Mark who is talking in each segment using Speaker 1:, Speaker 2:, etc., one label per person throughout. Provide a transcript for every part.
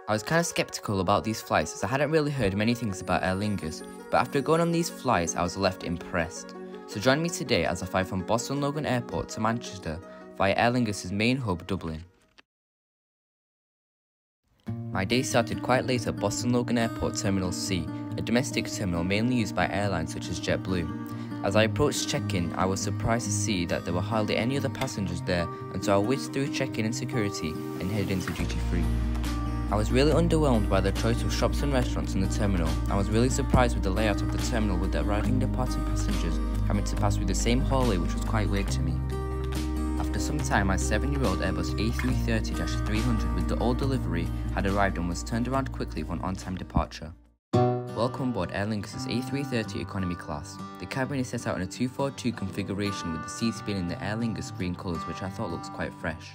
Speaker 1: I was kind of skeptical about these flights as I hadn't really heard many things about Aer Lingus, but after going on these flights I was left impressed. So join me today as I fly from Boston Logan Airport to Manchester via Aer Lingus' main hub, Dublin. My day started quite late at Boston Logan Airport Terminal C, a domestic terminal mainly used by airlines such as JetBlue. As I approached check-in, I was surprised to see that there were hardly any other passengers there, and so I whizzed through check-in and security and headed into duty-free. I was really underwhelmed by the choice of shops and restaurants in the terminal. I was really surprised with the layout of the terminal, with the arriving and departing passengers having to pass through the same hallway, which was quite weird to me. After some time, my 7-year-old Airbus A330-300 with the old delivery had arrived and was turned around quickly for an on-time departure. Welcome aboard Aer Lingus' A330 economy class. The cabin is set out in a 242 configuration with the seats being in the Aer Lingus green colours, which I thought looks quite fresh.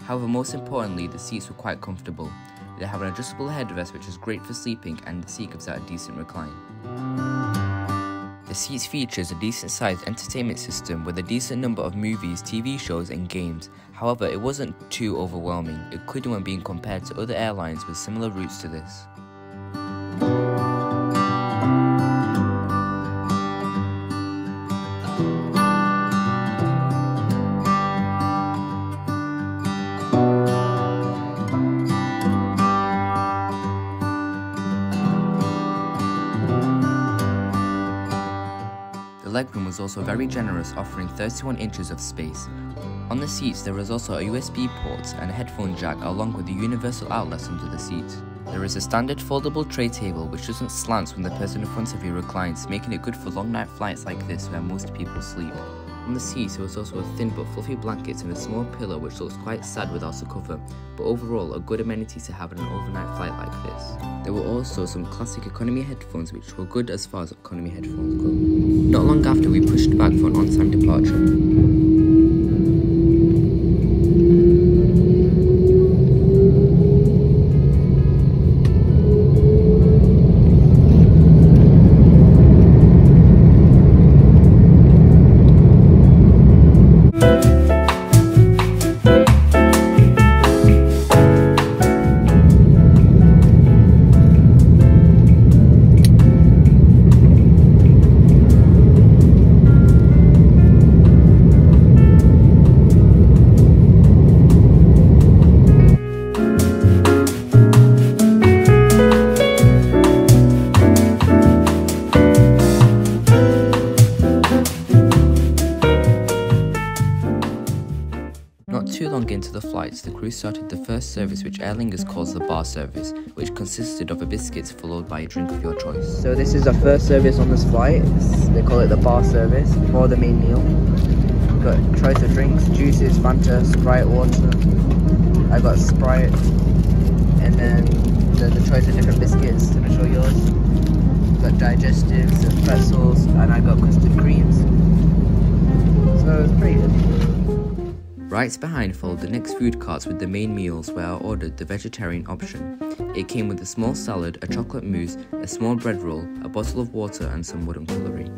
Speaker 1: However, most importantly, the seats were quite comfortable. They have an adjustable headrest which is great for sleeping, and the seat gives out a decent recline. The seats features a decent sized entertainment system with a decent number of movies, TV shows and games. However, it wasn't too overwhelming, including when being compared to other airlines with similar routes to this. The legroom was also very generous, offering 31 inches of space. On the seats there is also a USB port and a headphone jack, along with the universal outlets under the seat. There is a standard foldable tray table which doesn't slant when the person in front of you reclines, making it good for long night flights like this where most people sleep. On the seats there was also a thin but fluffy blanket and a small pillow which looks quite sad without a cover, but overall a good amenity to have on an overnight flight like this. There were also some classic economy headphones which were good as far as economy headphones go. Not long after we pushed back for an on-time departure. Too long into the flights, the crew started the first service, which Aer Lingus calls the bar service, which consisted of a biscuit followed by a drink of your choice. So this is our first service on this flight. They call it the bar service before the main meal. We've got a choice of drinks, juices, Fanta, Sprite, water. I got Sprite, and then there's a choice of different biscuits. I'm gonna show yours. We've got digestives and pretzels, and I got custard creams. So it's pretty good. Right behind followed the next food carts with the main meals, where I ordered the vegetarian option. It came with a small salad, a chocolate mousse, a small bread roll, a bottle of water and some wooden cutlery.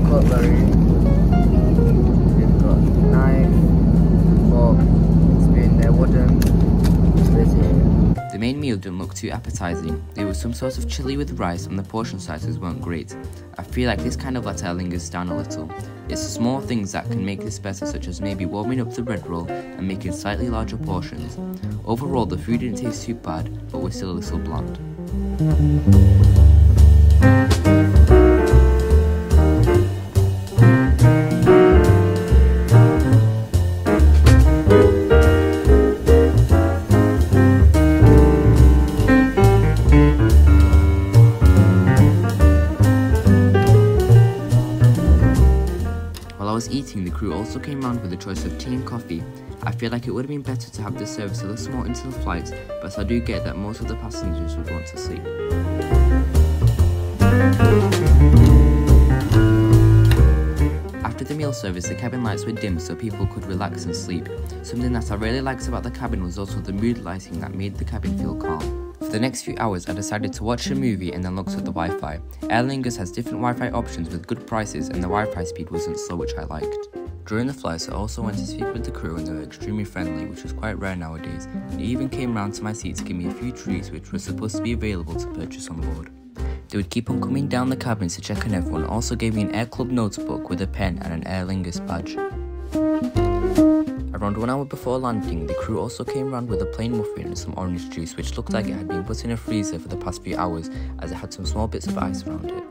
Speaker 1: Cutlery. We've got knife, fork, spoon, they're wooden. The main meal didn't look too appetizing. There was some sort of chili with rice and the portion sizes weren't great. I feel like this kind of let Aer Lingus down a little. It's the small things that can make this better, such as maybe warming up the bread roll and making slightly larger portions. Overall the food didn't taste too bad, but was still a little bland. While I was eating, the crew also came round with a choice of tea and coffee. I feel like it would have been better to have this service a little more into the flight, but I do get that most of the passengers would want to sleep. After the meal service, the cabin lights were dimmed so people could relax and sleep. Something that I really liked about the cabin was also the mood lighting that made the cabin feel calm. For the next few hours, I decided to watch a movie and then looked at the Wi-Fi. Aer Lingus has different Wi-Fi options with good prices, and the Wi-Fi speed wasn't slow, which I liked. During the flights, I also went to speak with the crew, and they were extremely friendly, which is quite rare nowadays. They even came round to my seat to give me a few treats which were supposed to be available to purchase on board. They would keep on coming down the cabins to check on everyone, and also gave me an Air Club notebook with a pen and an Aer Lingus badge. Around 1 hour before landing, the crew also came round with a plain muffin and some orange juice, which looked like it had been put in a freezer for the past few hours, as it had some small bits of ice around it.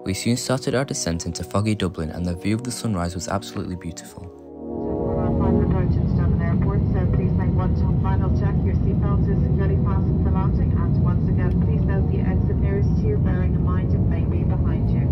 Speaker 1: We soon started our descent into foggy Dublin, and the view of the sunrise was absolutely beautiful.
Speaker 2: Approaching Dublin Airport, so please make one final check. Your seatbelt is securely fastened for landing, and once again, please note the exit nearest to you, bearing in mind it may be behind you.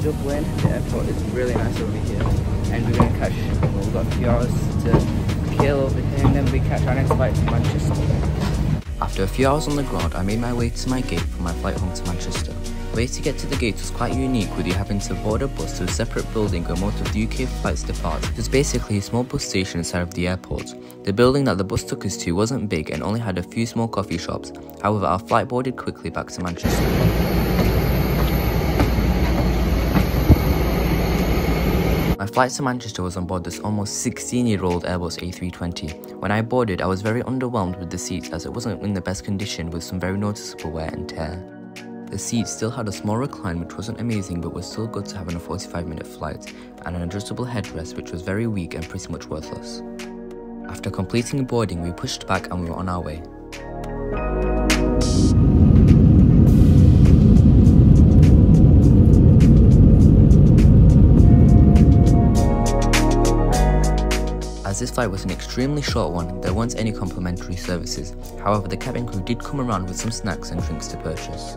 Speaker 1: Dublin, the airport is really nice over here, and we're going to catch, we've got a few hours to kill over here, and then we catch our next flight to Manchester. After a few hours on the ground, I made my way to my gate for my flight home to Manchester. The way to get to the gate was quite unique, with you having to board a bus to a separate building where most of the UK flights depart. It was basically a small bus station inside of the airport. The building that the bus took us to wasn't big and only had a few small coffee shops. However, our flight boarded quickly back to Manchester. My flight to Manchester was on board this almost 16-year-old Airbus A320. When I boarded, I was very underwhelmed with the seats, as it wasn't in the best condition with some very noticeable wear and tear. The seats still had a small recline, which wasn't amazing but was still good to have on a 45-minute flight, and an adjustable headrest which was very weak and pretty much worthless. After completing boarding, we pushed back and we were on our way. As this flight was an extremely short one, there weren't any complimentary services. However, the cabin crew did come around with some snacks and drinks to purchase.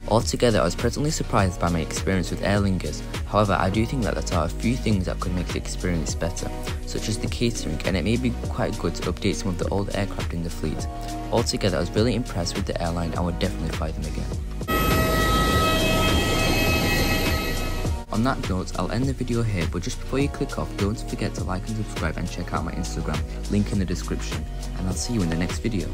Speaker 1: Altogether, I was pleasantly surprised by my experience with Aer Lingus. However, I do think that there are a few things that could make the experience better, such as the catering, and it may be quite good to update some of the old aircraft in the fleet. Altogether, I was really impressed with the airline and would definitely fly them again. On that note, I'll end the video here, but just before you click off, don't forget to like and subscribe and check out my Instagram, link in the description, and I'll see you in the next video.